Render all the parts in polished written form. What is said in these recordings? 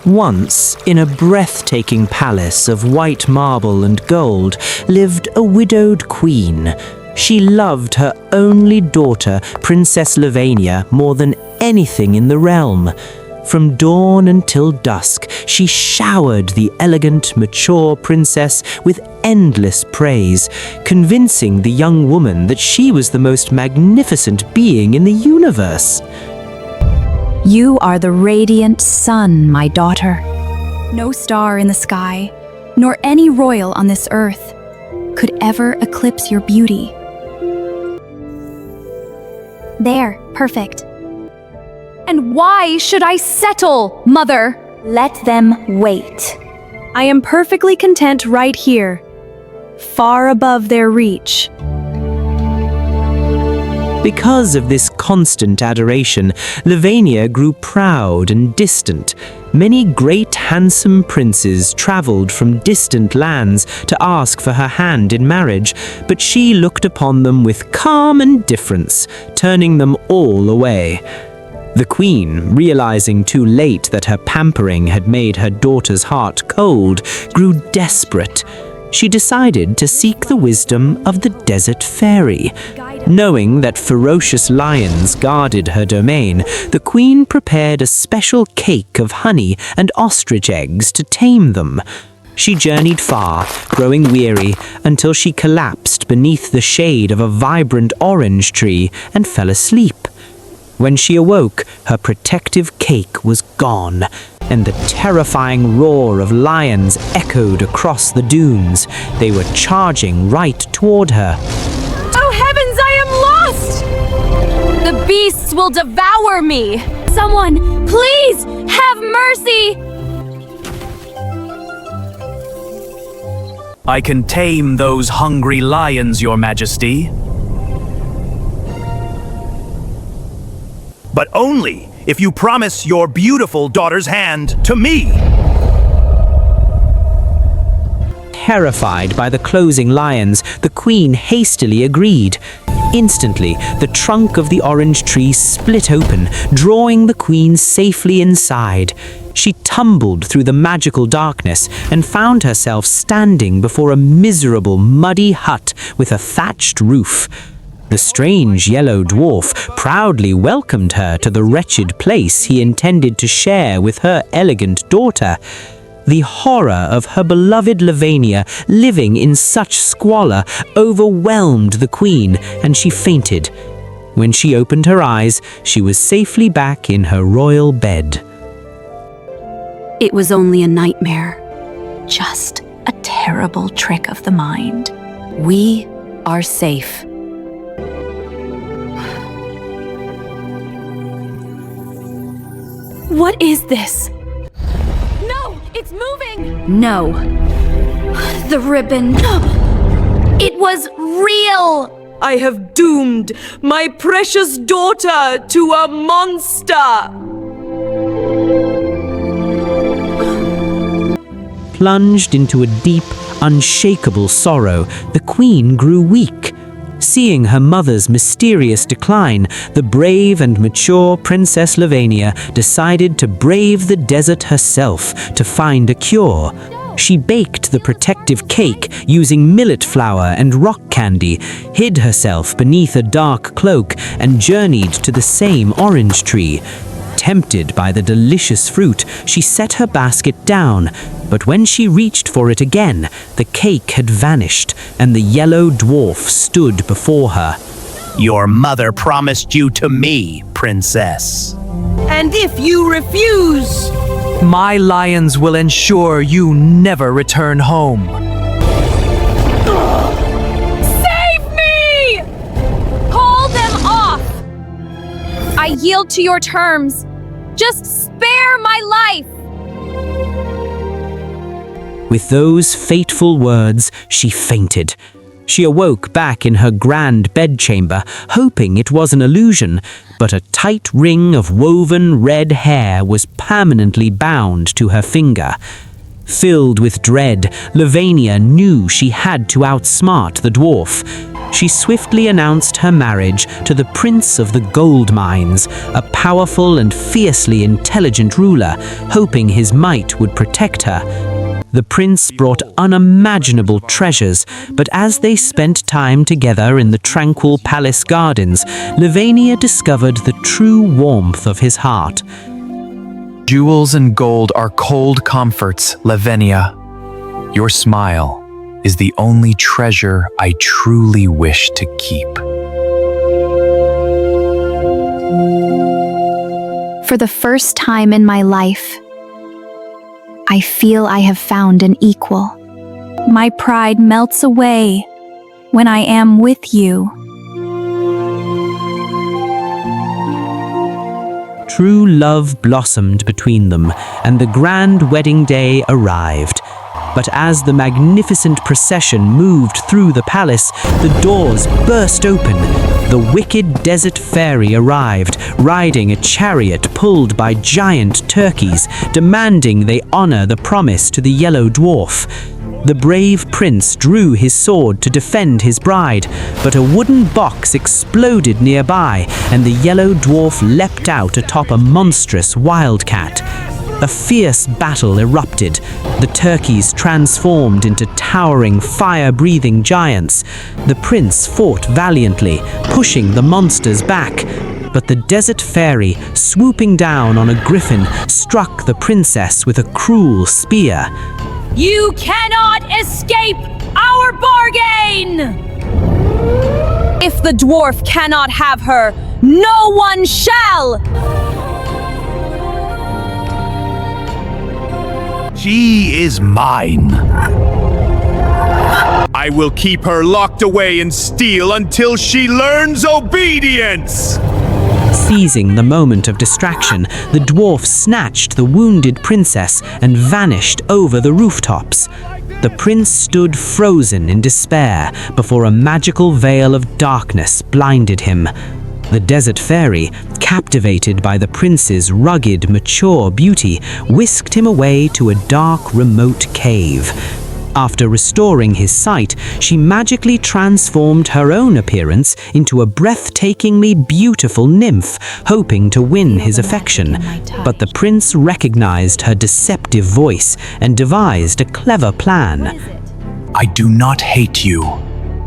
Once, in a breathtaking palace of white marble and gold, lived a widowed queen. She loved her only daughter, Princess Levvenia, more than anything in the realm. From dawn until dusk, she showered the elegant, mature princess with endless praise, convincing the young woman that she was the most magnificent being in the universe. You are the radiant sun, my daughter. No star in the sky, nor any royal on this earth, could ever eclipse your beauty. There, perfect. And why should I settle, Mother? Let them wait. I am perfectly content right here, far above their reach. Because of this constant adoration, Levvenia grew proud and distant. Many great handsome princes traveled from distant lands to ask for her hand in marriage, but she looked upon them with calm indifference, turning them all away. The queen, realizing too late that her pampering had made her daughter's heart cold, grew desperate. She decided to seek the wisdom of the desert fairy. Knowing that ferocious lions guarded her domain, the queen prepared a special cake of honey and ostrich eggs to tame them. She journeyed far, growing weary, until she collapsed beneath the shade of a vibrant orange tree and fell asleep. When she awoke, her protective cake was gone, and the terrifying roar of lions echoed across the dunes. They were charging right toward her. Oh heavens, I am lost! The beasts will devour me! Someone, please, have mercy! I can tame those hungry lions, Your Majesty. But only if you promise your beautiful daughter's hand to me. Terrified by the closing lions, the queen hastily agreed. Instantly, the trunk of the orange tree split open, drawing the queen safely inside. She tumbled through the magical darkness and found herself standing before a miserable, muddy hut with a thatched roof. The strange Yellow Dwarf proudly welcomed her to the wretched place he intended to share with her elegant daughter. The horror of her beloved Levvenia living in such squalor overwhelmed the queen, and she fainted. When she opened her eyes, she was safely back in her royal bed. It was only a nightmare, just a terrible trick of the mind. We are safe. What is this? No, it's moving! No. The ribbon. It was real! I have doomed my precious daughter to a monster! Plunged into a deep, unshakable sorrow, the queen grew weak. Seeing her mother's mysterious decline, the brave and mature Princess Levvenia decided to brave the desert herself to find a cure. She baked the protective cake using millet flour and rock candy, hid herself beneath a dark cloak, and journeyed to the same orange tree. Tempted by the delicious fruit, she set her basket down, but when she reached for it again, the cake had vanished, and the Yellow Dwarf stood before her. Your mother promised you to me, Princess. And if you refuse, My lions will ensure you never return home. Save me! Call them off! I yield to your terms. Just spare my life! With those fateful words, she fainted. She awoke back in her grand bedchamber, hoping it was an illusion, but a tight ring of woven red hair was permanently bound to her finger. Filled with dread, Levvenia knew she had to outsmart the dwarf. she swiftly announced her marriage to the Prince of the Gold Mines, a powerful and fiercely intelligent ruler, hoping his might would protect her. The prince brought unimaginable treasures, but as they spent time together in the tranquil palace gardens, Levvenia discovered the true warmth of his heart. Jewels and gold are cold comforts, Levvenia. Your smile is the only treasure I truly wish to keep. For the first time in my life, I feel I have found an equal. My pride melts away when I am with you. True love blossomed between them, and the grand wedding day arrived. But as the magnificent procession moved through the palace, the doors burst open. The wicked desert fairy arrived, riding a chariot pulled by giant turkeys, demanding they honor the promise to the Yellow Dwarf. The brave prince drew his sword to defend his bride, but a wooden box exploded nearby, and the Yellow Dwarf leapt out atop a monstrous wildcat. A fierce battle erupted. The turkeys transformed into towering, fire-breathing giants. The prince fought valiantly, pushing the monsters back. But the desert fairy, swooping down on a griffin, struck the princess with a cruel spear. You cannot escape our bargain! If the dwarf cannot have her, no one shall! She is mine. I will keep her locked away in steel until she learns obedience! Seizing the moment of distraction, the dwarf snatched the wounded princess and vanished over the rooftops. The prince stood frozen in despair before a magical veil of darkness blinded him. The desert fairy, captivated by the prince's rugged, mature beauty, whisked him away to a dark, remote cave. After restoring his sight, she magically transformed her own appearance into a breathtakingly beautiful nymph, hoping to win his affection. But the prince recognized her deceptive voice and devised a clever plan. I do not hate you,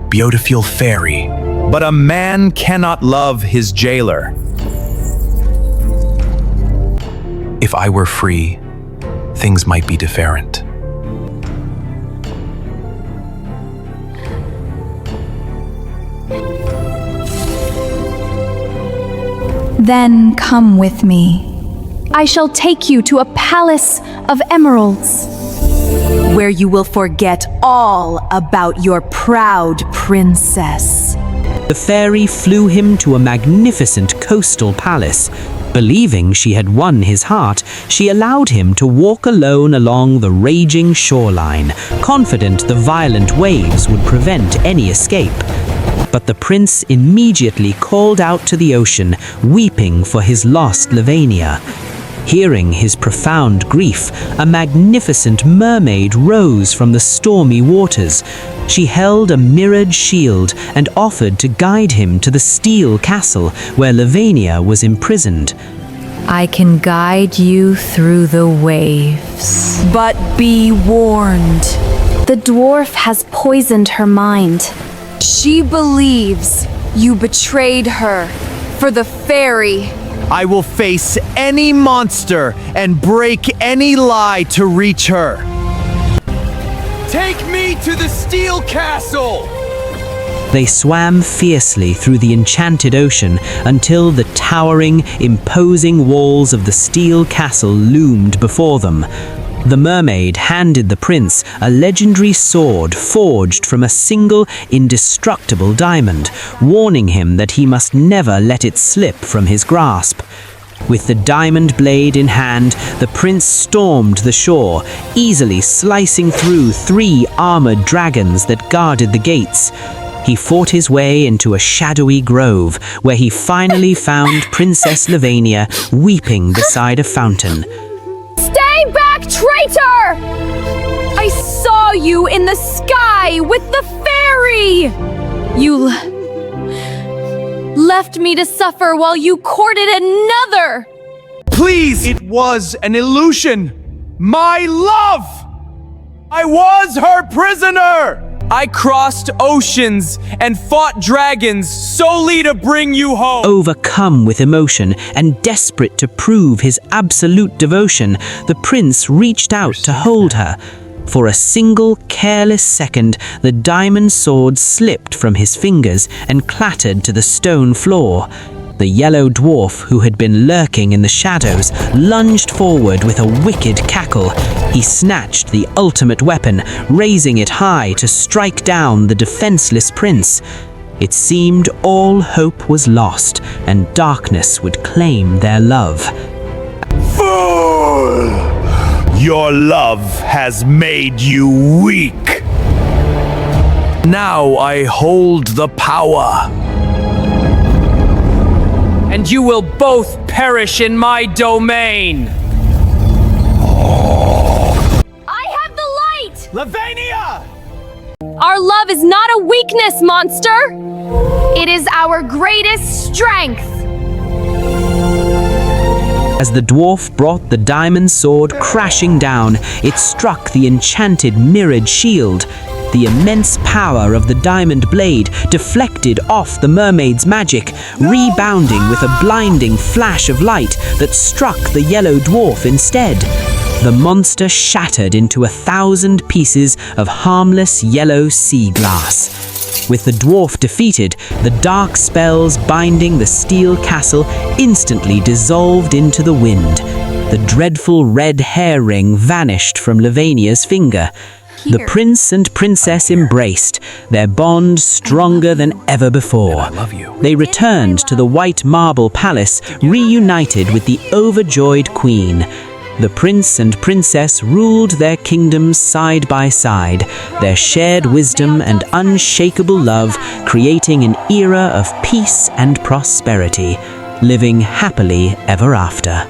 beautiful fairy, but a man cannot love his jailer. If I were free, things might be different. Then come with me. I shall take you to a palace of emeralds, Where you will forget all about your proud princess. The fairy flew him to a magnificent coastal palace. Believing she had won his heart, she allowed him to walk alone along the raging shoreline, confident the violent waves would prevent any escape. But the prince immediately called out to the ocean, weeping for his lost Levvenia. Hearing his profound grief, a magnificent mermaid rose from the stormy waters. She held a mirrored shield and offered to guide him to the steel castle where Levvenia was imprisoned. I can guide you through the waves. But be warned. the dwarf has poisoned her mind. She believes you betrayed her for the fairy. I will face any monster and break any lie to reach her. Take me to the steel castle! They swam fiercely through the enchanted ocean until the towering, imposing walls of the steel castle loomed before them. The mermaid handed the prince a legendary sword forged from a single, indestructible diamond, warning him that he must never let it slip from his grasp. With the diamond blade in hand, the prince stormed the shore, easily slicing through 3 armored dragons that guarded the gates. He fought his way into a shadowy grove, where he finally found Princess Levvenia weeping beside a fountain. Stay back, traitor! I saw you in the sky with the fairy! You left me to suffer while you courted another! Please! It was an illusion! My love! I was her prisoner! I crossed oceans and fought dragons solely to bring you home! Overcome with emotion and desperate to prove his absolute devotion, the prince reached out to hold her. For a single careless second, the diamond sword slipped from his fingers and clattered to the stone floor. The Yellow Dwarf, who had been lurking in the shadows, lunged forward with a wicked cackle. He snatched the ultimate weapon, raising it high to strike down the defenseless prince. It seemed all hope was lost, and darkness would claim their love. Fool! Your love has made you weak. Now I hold the power. And you will both perish in my domain. I have the light! Levvenia! Our love is not a weakness, monster! It is our greatest strength! As the dwarf brought the diamond sword crashing down, it struck the enchanted mirrored shield. The immense power of the diamond blade deflected off the mermaid's magic, rebounding with a blinding flash of light that struck the Yellow Dwarf instead. The monster shattered into 1,000 pieces of harmless yellow sea glass. With the dwarf defeated, the dark spells binding the steel castle instantly dissolved into the wind. The dreadful red hair ring vanished from Levvenia's finger. The prince and princess embraced, their bond stronger than ever before. They returned to the white marble palace, reunited with the overjoyed queen. The prince and princess ruled their kingdoms side by side, their shared wisdom and unshakable love creating an era of peace and prosperity, living happily ever after.